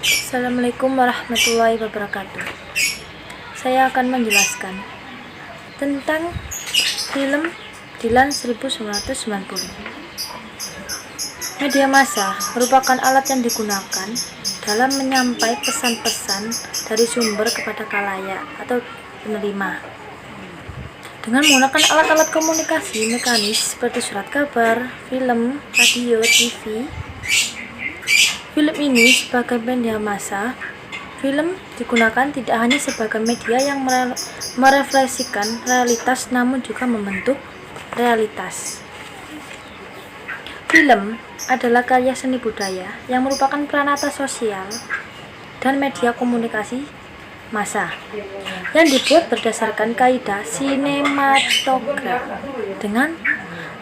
Assalamualaikum warahmatullahi wabarakatuh. Saya akan menjelaskan tentang film Dilan 1990. Media massa merupakan alat yang digunakan dalam menyampaikan pesan-pesan dari sumber kepada khalayak atau penerima dengan menggunakan alat-alat komunikasi mekanis seperti surat kabar, film, radio, TV. Film ini sebagai media massa, film digunakan tidak hanya sebagai media yang merefleksikan realitas namun juga membentuk realitas. Film adalah karya seni budaya yang merupakan peranata sosial dan media komunikasi massa yang dibuat berdasarkan kaidah sinematograf dengan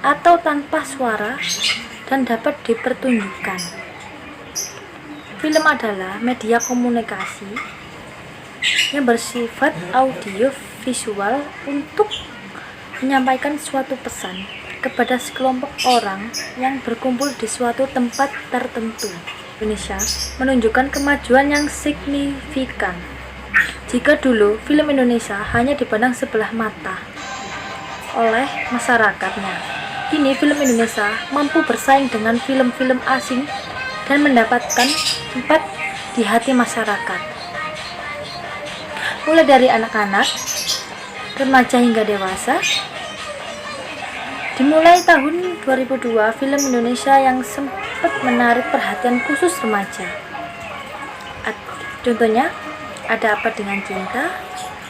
atau tanpa suara dan dapat dipertunjukkan. Film adalah media komunikasi yang bersifat audio visual untuk menyampaikan suatu pesan kepada sekelompok orang yang berkumpul di suatu tempat tertentu. Indonesia menunjukkan kemajuan yang signifikan. Jika dulu film Indonesia hanya dipandang sebelah mata oleh masyarakatnya, kini film Indonesia mampu bersaing dengan film-film asing dan mendapatkan tempat di hati masyarakat, mulai dari anak-anak, remaja hingga dewasa. Dimulai tahun 2002, film Indonesia yang sempat menarik perhatian khusus remaja. Contohnya, Ada Apa Dengan Cinta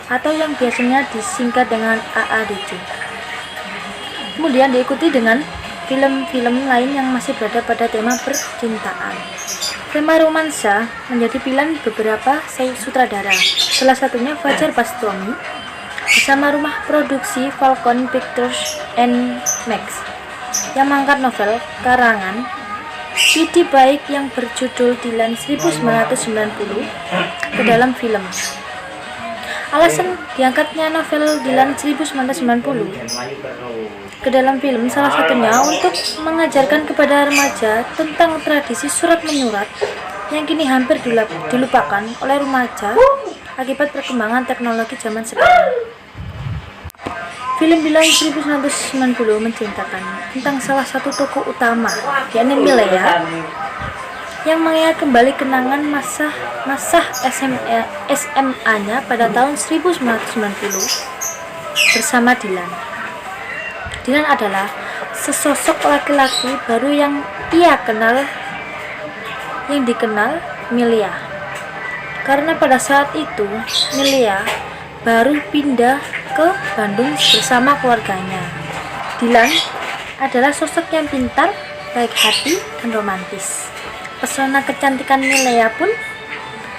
atau yang biasanya disingkat dengan AADC. Kemudian diikuti dengan film-film lain yang masih berada pada tema percintaan. Tema romansa menjadi pilihan beberapa sutradara, salah satunya Fajar Bastomi bersama rumah produksi Falcon Pictures and Max yang mengangkat novel karangan Widi Baik yang berjudul Dilan 1990 ke dalam film. Alasan diangkatnya novel Dilan 1990 ke dalam film salah satunya untuk mengajarkan kepada remaja tentang tradisi surat menyurat yang kini hampir dilupakan oleh remaja akibat perkembangan teknologi zaman sekarang. Film Dilan 1990 menceritakan tentang salah satu tokoh utama, yakni Milea, yang mengingat kembali kenangan masa SMA-nya pada tahun 1990 bersama Dilan. Dilan adalah sesosok laki-laki baru yang dikenal Milea. Karena pada saat itu Milea baru pindah ke Bandung bersama keluarganya. Dilan adalah sosok yang pintar, baik hati, dan romantis. Pesona kecantikan Milea pun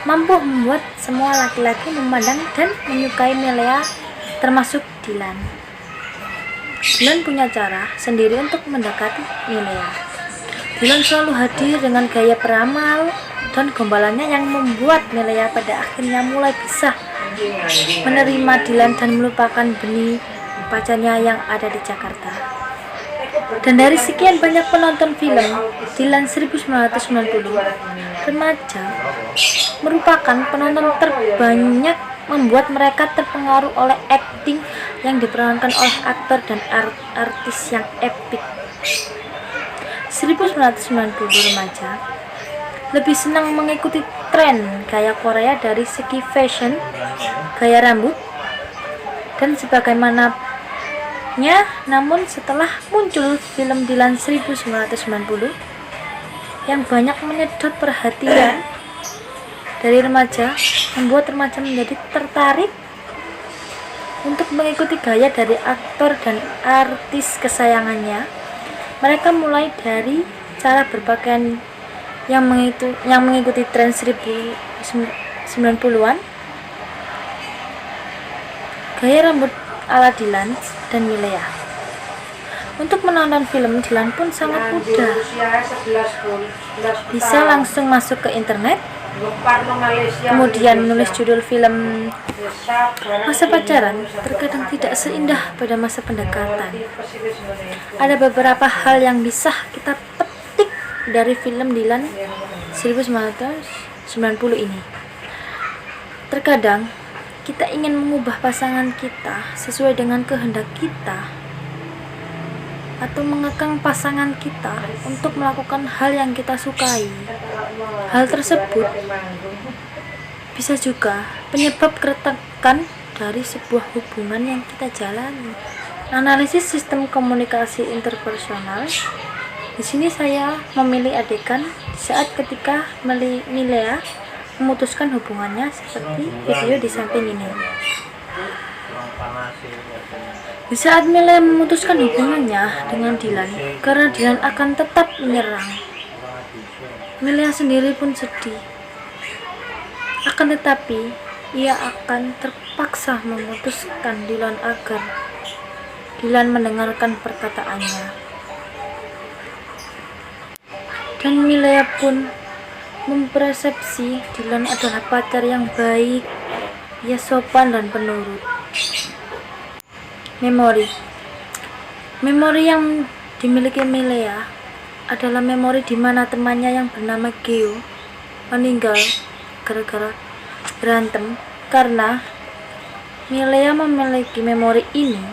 mampu membuat semua laki-laki memandang dan menyukai Milea, termasuk Dilan. Dilan punya cara sendiri untuk mendekati Milea. Dilan selalu hadir dengan gaya peramal dan gombalannya yang membuat Milea pada akhirnya mulai bisa menerima Dilan dan melupakan benih pacarnya yang ada di Jakarta. Dan dari sekian banyak penonton film Dilan 1990, remaja merupakan penonton terbanyak, membuat mereka terpengaruh oleh akting yang diperankan oleh aktor dan artis yang epik. 1990 remaja lebih senang mengikuti tren gaya Korea dari segi fashion, gaya rambut, dan sebagaimananya. Namun setelah muncul film Dilan 1990 yang banyak menyedot perhatian dari remaja, membuat remaja menjadi tertarik untuk mengikuti gaya dari aktor dan artis kesayangannya. Mereka mulai dari cara berpakaian yang mengikuti tren 1990-an, gaya rambut ala Dilan dan Milea. Untuk menonton film Dilan pun sangat mudah. Bisa langsung masuk ke internet, kemudian menulis judul film. Masa pacaran terkadang tidak seindah pada masa pendekatan. Ada beberapa hal yang bisa kita petik dari film Dilan 1990. ini. Terkadang kita ingin mengubah pasangan kita sesuai dengan kehendak kita, atau mengekang pasangan kita untuk melakukan hal yang kita sukai. Hal tersebut bisa juga penyebab keretakan dari sebuah hubungan yang kita jalani. Analisis sistem komunikasi interpersonal. Di sini saya memilih adegan saat ketika Milea memutuskan hubungannya seperti video di samping ini. Di saat Milea memutuskan hubungannya dengan Dylan karena Dylan akan tetap menyerang, Milea sendiri pun sedih. Akan tetapi ia akan terpaksa memutuskan Dylan agar Dylan mendengarkan perkataannya. Dan Milea pun mempersepsi Dylan adalah pacar yang baik, ia sopan dan penurut. Memori yang dimiliki Milea adalah memori di mana temannya yang bernama Geo meninggal gara-gara berantem. Karena Milea memiliki memori ini,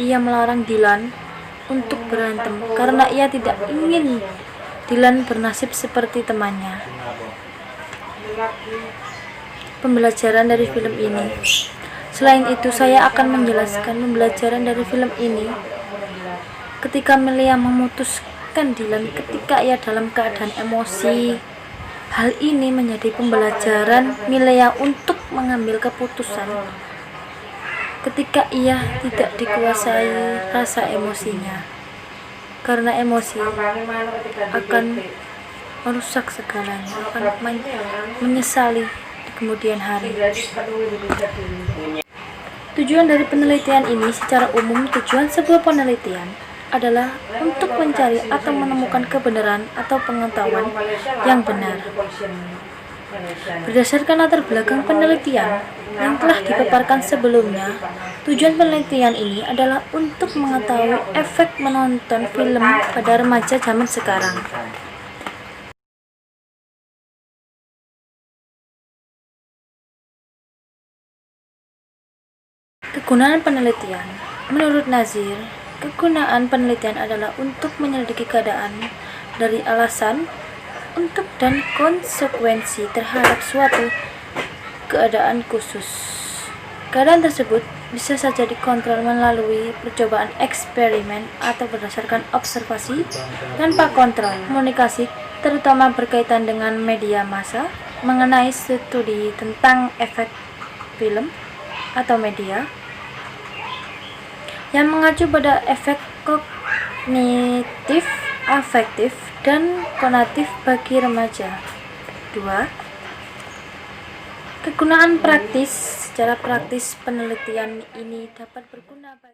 ia melarang Dylan untuk berantem karena ia tidak ingin Dylan bernasib seperti temannya. Pembelajaran dari film ini. Selain itu, saya akan menjelaskan pembelajaran dari film ini ketika Milea memutuskan Dylan ketika ia dalam keadaan emosi. Hal ini menjadi pembelajaran Milea untuk mengambil keputusan ketika ia tidak dikuasai rasa emosinya, karena emosi akan merusak segalanya, akan menyesali di kemudian hari. Tujuan dari penelitian ini secara umum, tujuan sebuah penelitian adalah untuk mencari atau menemukan kebenaran atau pengetahuan yang benar. Berdasarkan latar belakang penelitian yang telah dipaparkan sebelumnya, tujuan penelitian ini adalah untuk mengetahui efek menonton film pada remaja zaman sekarang. Kegunaan penelitian. Menurut Nazir, kegunaan penelitian adalah untuk menyelidiki keadaan dari alasan, untuk dan konsekuensi terhadap suatu keadaan khusus. Keadaan tersebut bisa saja dikontrol melalui percobaan eksperimen atau berdasarkan observasi tanpa kontrol. Komunikasi, terutama berkaitan dengan media massa, mengenai studi tentang efek film atau media yang mengacu pada efek kognitif, afektif, dan konatif bagi remaja. 2. Kegunaan praktis. Secara praktis, penelitian ini dapat berguna bagi